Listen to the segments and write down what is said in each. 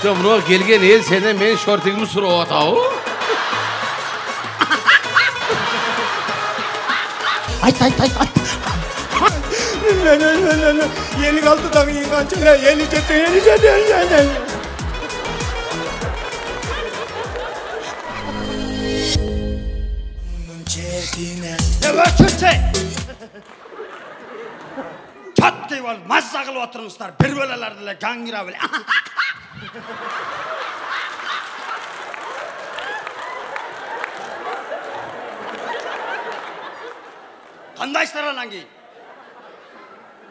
Buna gelgen el senden men şortingimi surap atağı. Ayt. Yeni kaldı da yıkancına yeni çete. Ne var kötü? Çat deyip alıp mazza kılıp oturmuşlar. Bir bölelerdiler gangira böyle. Kandaşlar anan keyin?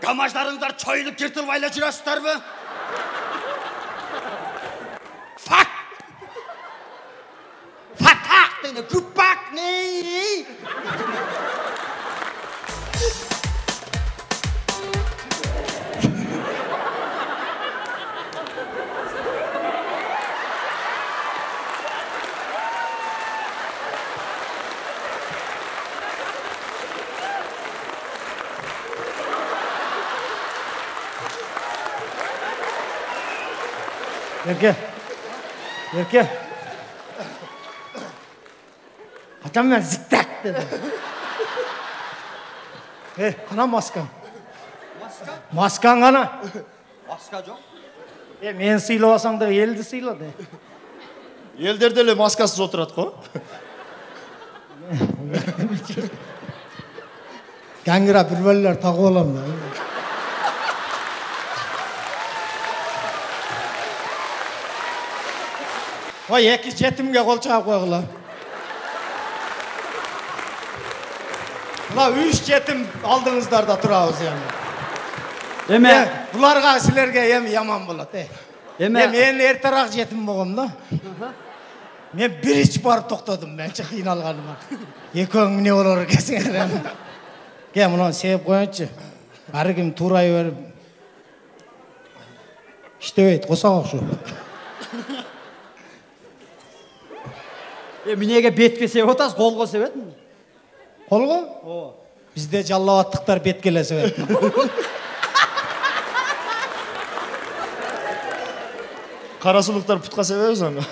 Gamaşlarınızlar çoyulup kirtilip ayla жүресіздер mi? Fatak deydi, küpak ney? Erke. Hocam ben ziktak dedim. Kana maskan. Maskan kana. Maska жоқ. Men sıylavasang da eldi sıyla de. Елдерде эле маскасыз отурат го. Gangira bir bölüler taqып alam da. Vay eki jetimge kol çağып koygula. La 3 jetim aldыңыздар da turabыз yani. Эме, Bularga silerge yaman bolat. Men erterak jetim bolgom da. Men bir iç barıp toktadım ben kıyınalgaныма. Ekөөң эмне болор экенсиңер. Ke muna sebep koyunçu. Ары ким турай берип иштебейт, косак окшоп. Минеге бетке себеп отасыз, колго себетми? Колго? Бизде жаллабаттыктар беткеле себет. Карасулуктар путка себебиз аны.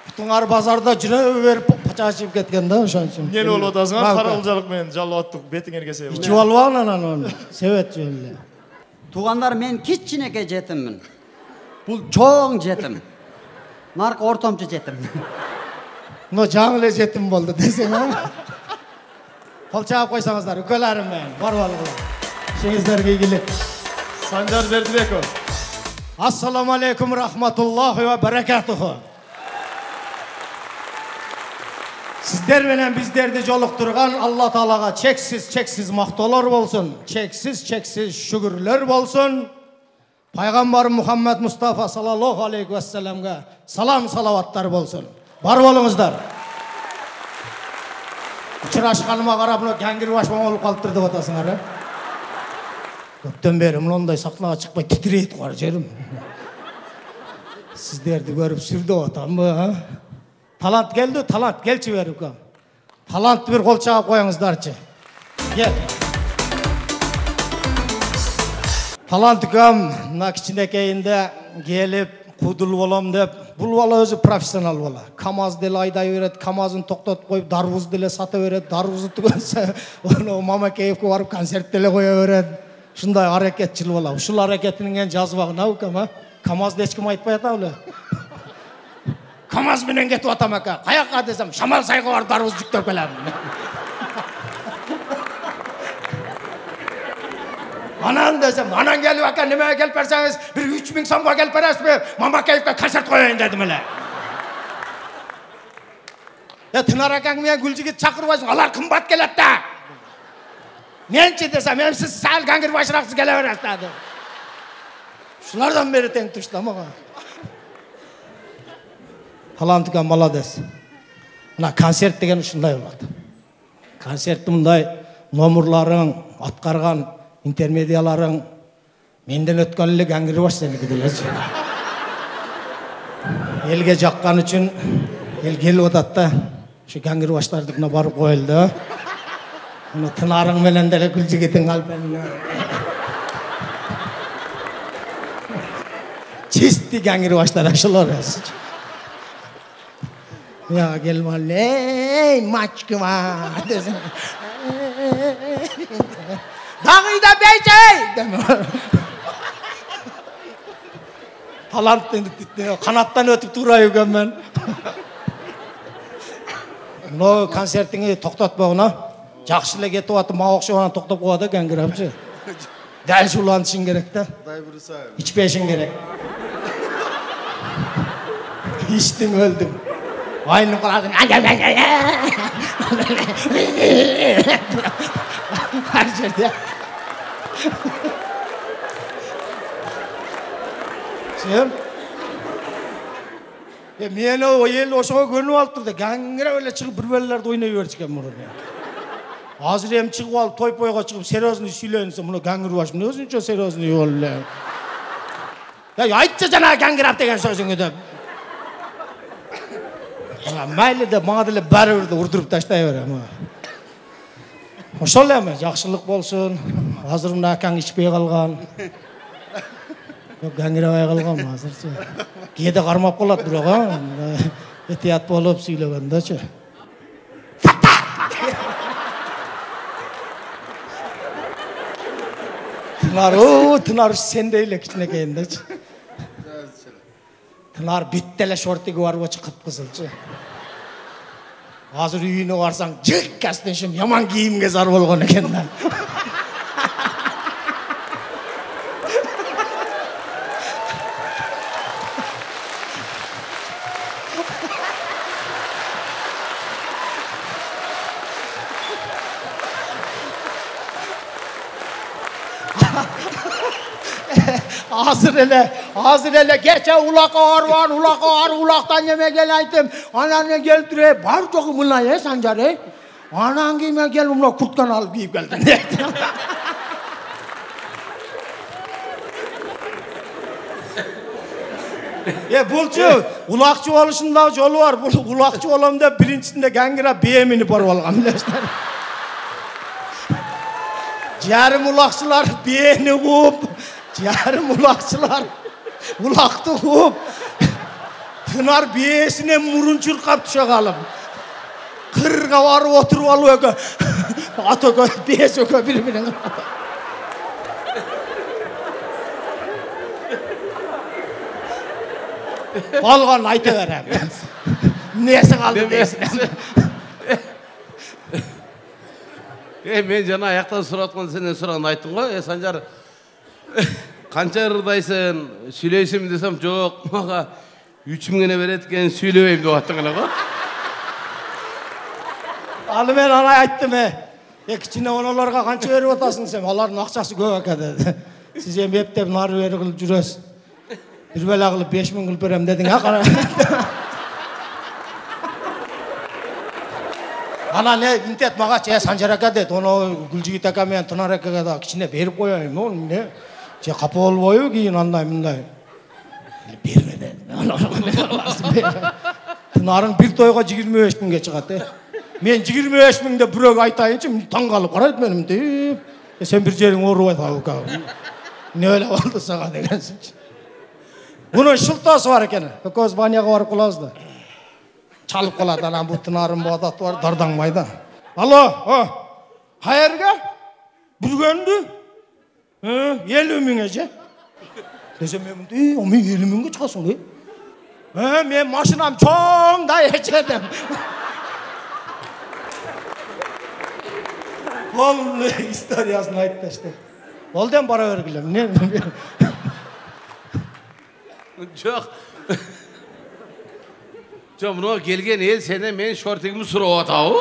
Путуңар базарда жүрө берип пачашып кеткен да ошон үчүн. Эмне болуп атасыңар? Каралжалык менен жаллабаттык бетиңерге себеп. Ичип албаган анан себет жөнүндө. Тугандар, мен кичинекей жетиммин. Бул чоң жетим. Нарк ортомчу жетим. Но жаңы эле жетим болду десең а. Кол чаап койсоңуздар, үкөлөрүм менен, барбалыгы. Ишиңиздерге ийгилик. Санжар Бердибеков. Assalamu alaikum rahmatullahi ve berekatuhu. Sizler менен bizlerdi jolukturgan Allah Taalaga çeksiz maktolar bolsun, çeksiz şükürler bolsun. Peygamber Muhammed Mustafa sallallahu aleyhi ve sellem'e salam salavatlar bolsun. Bar bolуңуздар. Uçuraşkanıma qarap mına gangirbaşman olup kalıptır деп atasыңар, ha? Köpten beri mınдай sahnaga çıkmay titreyip var jerim. Sizlerdi görüp sürdü atam mı, ha? Talant geldi, talant gelçi verip kam. Talant bir kol çağıp koyuңuzдарчы. Gel. Talant kam, mına kiçinekeyinde gelip kudul bolam dep, bul bala özü profesional bala. Kamaz dele ayday beret, kamazın toktatıp koyup darvuz dele sata beret, darvuzu tükönse onu Mamakeyev'e varıp konsert dele koya beret. Şunday hareketçil bala. Uşul hareketinin en jazbagın au kam, ha? Kamaz deçkim aytpay atabılı. Kamaz menen ketip atam aka. Kayakka desem, Şamal sayga var darvuz жүктөп келем. Anan desem, anan gelip aka nemeye gelip verseniz, bir 3000 somga gelip veresiniz mi? Mamakeyev'e konsert koyayım dedim hele. Ya Tınar akaң men Gülcigit çakırbaysın, alar kımbat kelet da. Mençi desem, hem siz sal gangirbaşıraksız gele veresiz dedi. Şulardan beri teң tuşlama. Talantıkan malades. Mına konsert degen ушундай болот. Konsertni мындай номурларың, аткарган интермедияларың менден өткөн эле гангирбаш сеники делечи. Элге жаккан үчүн эл келип атат да. Şu gangirbaштардыкына барып коелду. Мына Тынарың менен деле Гүлжигиттин алпенин. чисти гәңгіре баштар ашылар. Ya gelme ey maçkıma desin. Dağı da beyçey. Talanttın kanattan ötüp durayım ben. No konsertini to'xtatmoqni yaxshilik etyapti, mavoqshivani to'xtab qo'yadi gangirabchi. Dal shulanishing kerak-da. İçpeshing kerak. İçding o'ldim. Aynı qaladın. Her yerde. Sen? Meni o yel oşoga ko'rinib olib turdi. Gangirab ele chiqib bir balalarda o'ynay berishgan murni. Hozir ham chiqib olib to'y-poyga chiqib serozniy suylansa, buni gangirib olishmi? O'zincha serozniy yo'llar. Ya aytcha jana gangirab degan so'zingni deb. Mayli de manga dele baribir urdirib tashlay-beraman. O'shalar emas, yaxshilik bo'lsin. Hozir unda akang ichpay qolgan. Gangirabay qolgan hozircha. Keyda qarmab qoladi biroq, ha. Ehtiyot bo'lib suylaganda-chi. Tınar sendeyle kichkinakayinda-chi. Tınar bittele shortiga borib chiqib qizilchi. Hozir uyini borsang, jikkasidan shu yomon kiyimga zor bo'lgan ekan-da. Hazır ele geçe ulak ağır var, ulaktan yemek gel aytım. Ananı gel türe, var çok bunlar ya Sancar ey. Anan giyme gel bunlar kurtkan alıp giyip geldin. Bulçu, ulakçı oluşunda yolu var. Ulakçı olamda birincisinde gangire BM'ini parı olgan. Yarım ulakçılar BM'ini kup. Yarım ulakçılar ulaktı kup. Tınar biyesine murun çırkap düşe kalıp. Kırga varıp oturup alıyor. Atökö biyesi ökö birbirine. Olgan ayta verem. Nesi kaldı deysin. Men jana ayaktan suratkan senden suran ayttım go. Sancar kança ырдайсың, сүйлейсің десем, жоқ, маға 3000 гана берет екен, сүйлебейм деп аттың эле го. Аны мен ана айттым, кичине оналарга канча берип атасың десем, алардын акчасы көп экен деди. Сиз эми эптеп нары бери кылып жүрөсүз. Бир бала кылып 5000 кылып берем дедиң, а кара. Ана не интет мага Санжар ака деді, оны Гүлжигит ака мен Тынар акаға да кичине берип коеюн, оны не? Капа болбойбу кийин андай мындай. Берме деді. Тынарың бир тойго 25 миңге чыгат, Мен 25 миңде бирөөгө айтайынчы, таң калып карайт меним деп. Сен бир жериң оорубайт ака. Не эле болду сага дегенсиңчи. Мунун шылтасы бар экен. Көз баняга барып калабыз да. Çalıp kaladı lan bu Tınar'ın bu adat var dardanmaydı. Alo, hayırga? Bir göndü. 50 mingece. Desem ben o men 50 minge çıkasın ki. Men maşinam çoğun da geçedim. Onun istoriyasını ayttı işte. Olden para vergilem. Ne? Çok. Çok bunu gelgen el senden men şortigimi surap atau.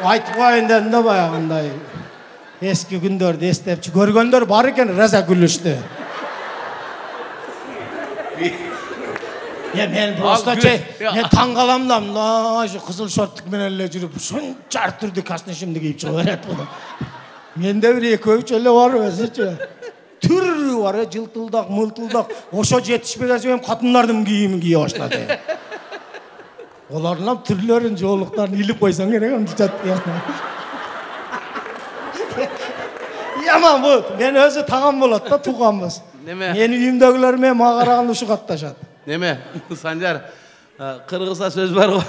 Aytıp koyundan da bayağınday. Eski gündörde estepçi görgöndör bar eken raza gülüştü. Ya men prosta men taң kalamdam la şu kızıl şorttuk menelle жүрүp şuncha artırdı kasını şimdi giyip çıkıveret bunu. Mende bir eki üç elle var özüçü. Türü var ya жылтылдак, мылтылдак. Ошо жетишпеген соң катындардын кийимин кие баштады. Олардын түрлөрүн жоолуктарын илип койсоң керек античат. Яман бул. Мен өзү тагам болот да, туганбыз. Неме? Менин үйүмдөгүлөр менен мага караганда ушул катташат. Неме? Санжар, кыргызда сөз бар го.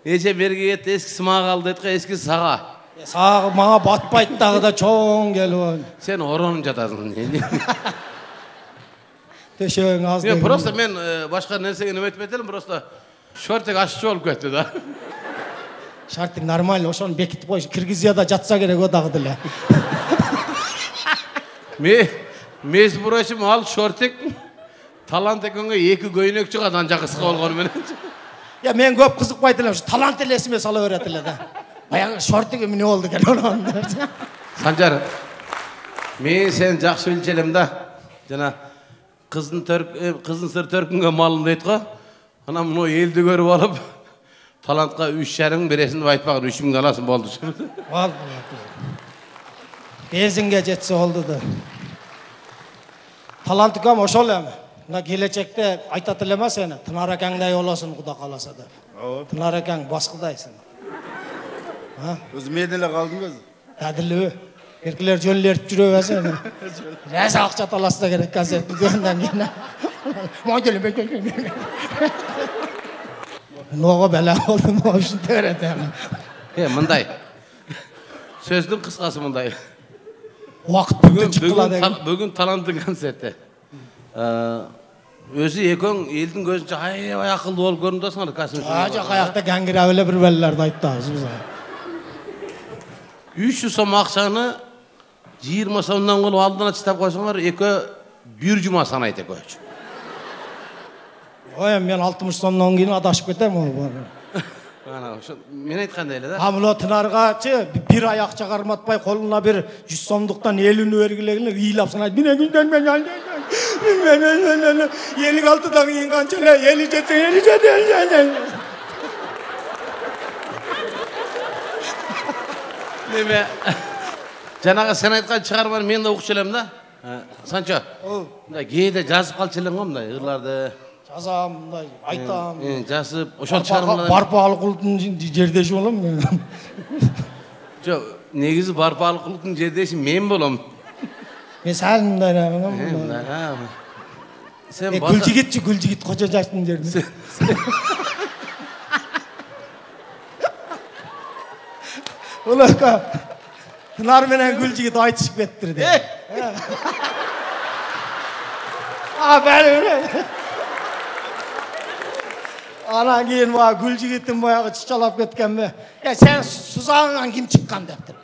Эже берге кетти, эскиси мага калды дейт го, эскиси сага. Сага мага батпайт дагы да чоң келип. Сен оронуп жатасың. Төшөң аз Мен деген. просто мен башка нерсеге неметпей элем, просто шортик аччы болуп кетти да. Шартың нормально, ошону бекитип коюш. Киргизияда жатса керек о дагы деле. Между прочим, ал шортик талант экенге 2 көйнөк чыгат анча кыска болгону менен. Я мен көп кызыкпайт элем, ушу талант эле эсиме сала берет эле да. Баягы шортиги эмне болду экен онун. Санжар, мен сени жакшы билчү элем да. Жана кыздын сыр төркүнгө малым дейт го. Анан муну элди көрүп алып, талантка 3,5 бересиң деп айтпагын, 3 миң аласың болду. Ал. Бензинге жетсе болду да. Талантыкам ошол эми. Мына келечекте айтат элем сени, Тынар акаңдай болосуң Куда кааласа деп. Тынар акаң башкадайсың. Өзү мен эле калдым өзү. Адилбе? Эркелер жөн эле эртип жүрөбү сени. Нерсе акча таласа керек концерт бүтгөндөн кийин. Ного бела болдум ушинте берет эми. Мындай. Сөздүн кыскасы мындай. Убакыт бүтүп чыккыла деген. Бүгүн таланттын концерти. Өзү экөөң элдин көзүнчө аябай акылдуу болуп көрүнөсүңөр касым. Жок аякта гангирап эле бир балаларды айтабыз биз. 300 сом акчаны 20 сомдон кылып алдына чыдап койсоңор, экөө бир жума санайт экөөчү. Ой, мен 60 сомдон кийин адашып кетем ол. Ана ошо мен айткандай эле да. Амло Тынаргачы бир ай акча карматпай колуна бир 100 сомдуктан 50-нү бергилегиле ыйлап санайт. Мен 56-дан кийин канча эле 57. Неме? Жанагы сен айткан чыгарманы мен да укчу элем да. Санчо. Мындай кээде жазып калчу элең го мындай ырларды. Жазам, мындай айтам. Жазып, ошол чыгармаларды. Барпаалык улуттун жердеши болом мен. Жок, негизи барпаалык улуттун жердеши мен болом. Мен сәл мындай. Сен Гүлжигит Кожо Жаштын жеринде. Улака. Тынар менен Гүлжигит айтышып кеттирди. Бәле. Анан кийин мага Гүлжигиттин баягы чычалап кеткенме? Сен сузагыңан ким чыккан дептир.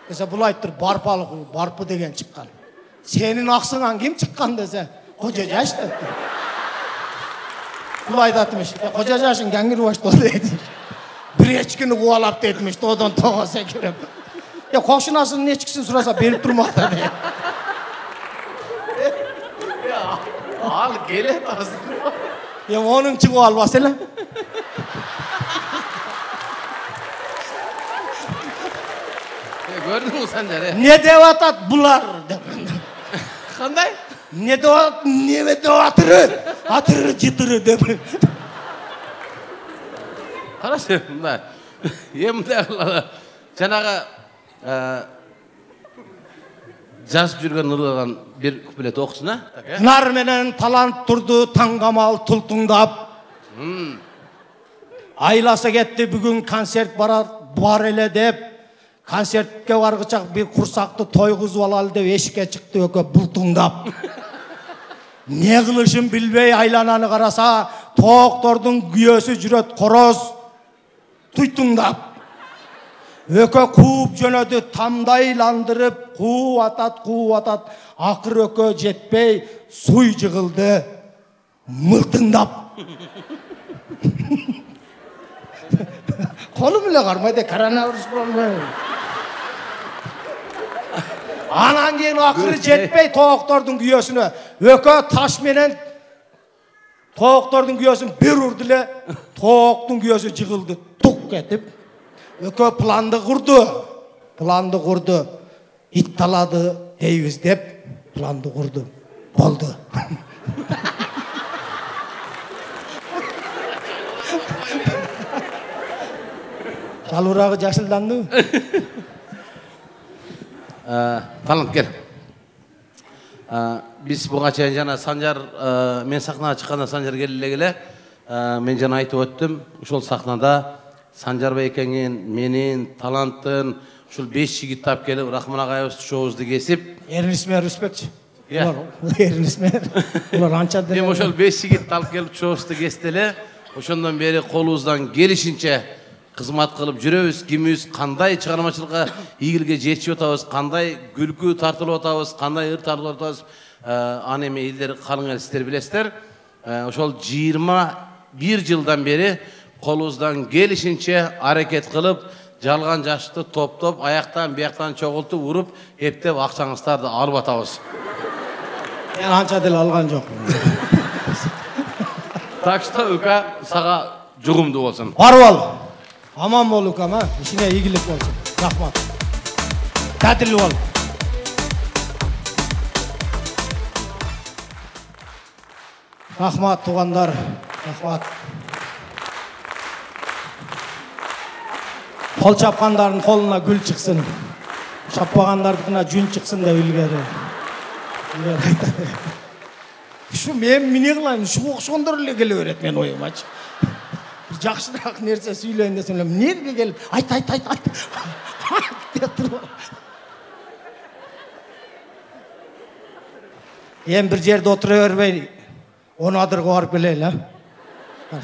Десе бул айттыр барпалык, барпы деген чыккан. Сенин аксыңан ким чыккан десе, Кожо Жаш дептир. Бул айтатмыш, Кожо Жашын гангир башталды дейт. Bir echkini quvalap deytmiş, to'dan toğa sekirip. Qo'shnasini echkisini surasa berib turmoqda deydi. Al kelet aslında. Onun chiqib olmasanglar. Gördün mü sen de? Ne devatat bular deb. Qanday? Ne devatır? Atırı jitiri deb. Qarasın bunday. Bunday janaga жазып жүргөн ырлаган бир куплет окусун, а? Нар менен талант турду таңгамал тултуңдап. Айласа кетти бүгүн концерт бар эле деп. Концертке баргычак бир курсакты тойгузуп алалы деп эшикке чыкты өкө бултуңдап. Не кылышын билбей айлананы караса, тооктордун күйөөсү жүрөт короз туйтуңдап. Өкө кууп жөнөдү тамдайландырып, куу атат, акыр өкө жетпей суй жыгылды мылтыңдап. Колум эле кармайт, коронавирус болбой. Анан кийин акыры жетпей тооктордун күйөөсүнө өкө таш менен тооктордун күйөөсүн бир урду эле, тооктун күйөөсү жыгылды тук кетип. Өкө планды курду. Ит талады дейбиз деп планды курду. Болду. Жалурагы жашылданды. Талант кел. Biz buга чейин жана Санжар мен сахнага чыкканда Санжар келе мен жана айтып өттүм. Ушул сахнада Санжар Байкеңин, менин, таланттын ушул 5 жигит тап келип Рахман агайыбыз шоубузду кесип, Эрнисмен Рүспекчи. Эрнисмен. Улар анча деле. Мен ошол 5 жигит алып келип шоубузду кести эле. Ошондон бери колубуздан келишинче кызмат кылып жүрөбүз. Кимибиз кандай чыгармачылыкка ийгиликке жетишип атабыз, кандай күлкү тартылып атабыз, кандай ыр тартылып атабыз. Аны эми элдер калың эл сиздер билесиздер. Ошол 21 жылдан бери колубуздан келишинче аракет кылып, жалган жашты топтоп, аяктан бияктан чогултуп, уруп, эптеп акчаңыздарды алып атабыз. Мен анча деле алган жокмун. Так что Ука сага жугумдуу болсун. Барып ал. Аман бол Укам, а? Ишине ийгилик болсун. Рахмат. Тәтил бол. Рахмат тугандар. Рахмат. Кол чапкандардын колуна гүл чыксын. Чаппагандардыкына жүн чыксын деп илгери. Şu men mine kılayım, şu okşondur ile gele öğret men oyumacı. Bir jakşırak nerse söyleyin desem, nereye gelip, ayt. Hem bir yerde oturuyor ve onu adır kovarıp geleyle.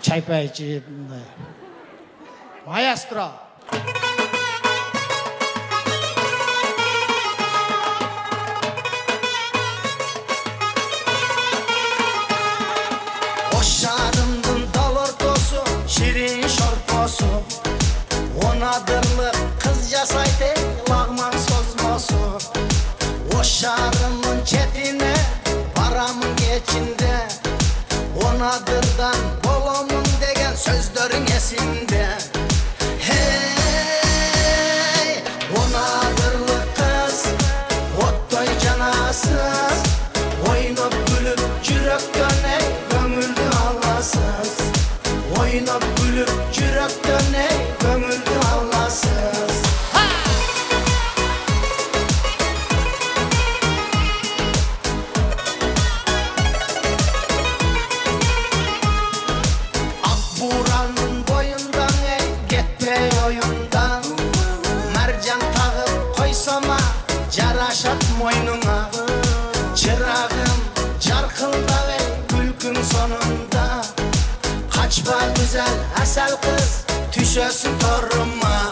Çay pay içip. Maestro. Şirin şorposu, onadırlık kız yasaydı lağman sozmosu. O şarımın çetine paramın geçinde, onadırdan bolomun degen sözlerin esinde. Hey, onadırlık kız, ottoy canasız, oynop gülüp yürekten ey gönüldü ağlasız. Oynap gülüp yürekten ey gönüldü ağlasız. Akburanın boyundan ey gitme oyundan. Mercan tağıp koysama jaraşat moynuna. Çırağım jarkılda ey gülkün sonunda. Kaçma güzel asal kız, düşösün torunma.